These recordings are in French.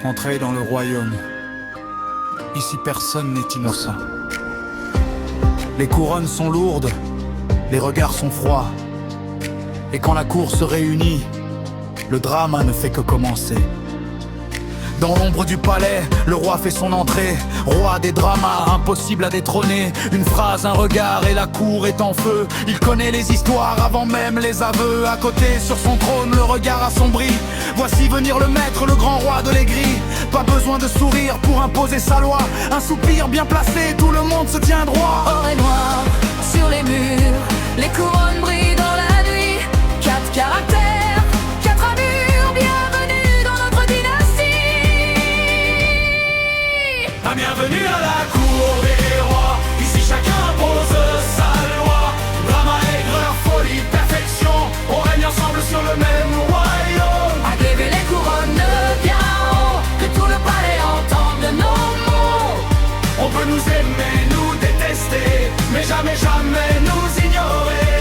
Entrez dans le royaume. Ici personne n'est innocent. Les couronnes sont lourdes, les regards sont froids. Et quand la cour se réunit, le drama ne fait que commencer. Dans l'ombre du palais, le roi fait son entrée. Roi des dramas, impossible à détrôner. Une phrase, un regard et la cour est en feu. Il connaît les histoires avant même les aveux. À côté, sur son trône, le regard assombri. Voici venir le maître, le grand roi de l'aigri. Pas besoin de sourire pour imposer sa loi. Un soupir bien placé, tout le monde se tient droit. Or et noir sur les murs, les couronnes brillent dans la nuit. 4 caractères, 4 allures, bienvenue dans notre dynastie. Bienvenue à la cour des rois. Ici chacun pose sa loi. Drama, aigreur, folie, perfection. On règne ensemble sur le même royaume. Acquérir les couronnes bien haut, que tout le palais entende nos mots. On peut nous aimer, nous détester, mais jamais, jamais nous ignorer.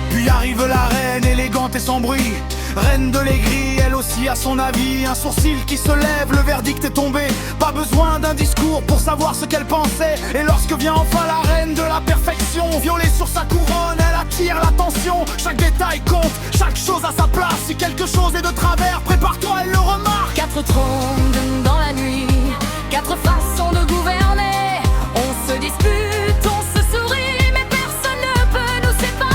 Puis arrive la reine, élégante et sans bruit. Reine de l'aigri, elle aussi a son avis. Un sourcil qui se lève, le verdict est tombé. Pas besoin d'un discours pour savoir ce qu'elle pensait. Et lorsque vient enfin la reine de la perfection, violée sur sa couronne, elle attire l'attention. Chaque détail compte, chaque chose a sa place. Si quelque chose est de travers, prépare-toi, elle le remarque. 4 trônes dans la nuit, 4 façons de gouverner. On se dispute, on se sourit, mais personne ne peut nous séparer.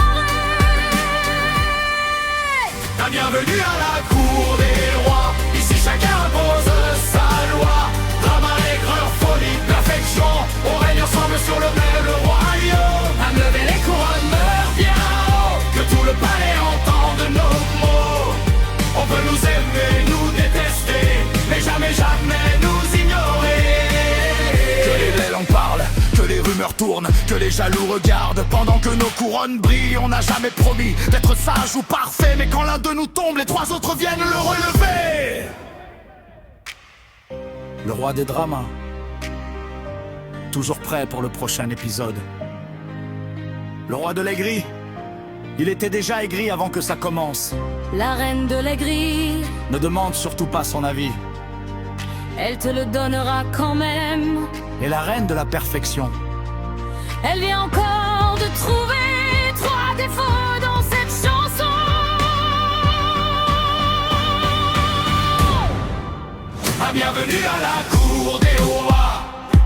Bienvenue à la cour des rois. Ici chacun pose sa loi. Drama, aigreur, folie, perfection. On règne ensemble sur le même royaume. À lever les couronnes, meurt bien haut. Que tout le palais entende nos mots. On peut nous aimer, nous détester, mais jamais, jamais nous ignorer. Que les langues parlent, que les rumeurs tournent, que les jaloux regardent. Pendant que nos couronnes brillent, on n'a jamais promis d'être sage ou parfait. Mais quand l'un de nous tombe, les 3 autres viennent le relever. Le roi des dramas, toujours prêt pour le prochain épisode. Le roi de l'aigri, il était déjà aigri avant que ça commence. La reine de l'aigri, Ne demande surtout pas son avis. elle te le donnera quand même. Et la reine de la perfection, Elle vient encore de trouver 3 défauts dans cette chanson. Bienvenue à la cour des rois.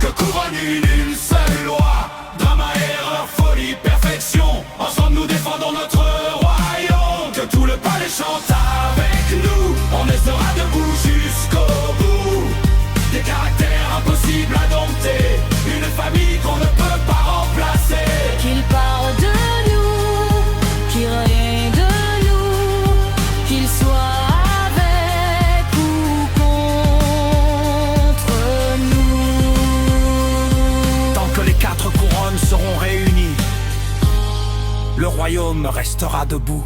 Que couronne une seule loi. Drama, erreur, folie, perfection. Ensemble nous défendons notre royaume. Que tout le palais chante avec nous. On restera debout jusqu'au bout. Des caractères impossibles à dompter. Une famille qu'on ne peut pas remplacer. Qu'il parle de nous, qu'il règne de nous, qu'il soit avec ou contre nous. tant que les 4 couronnes seront réunies, le royaume restera debout.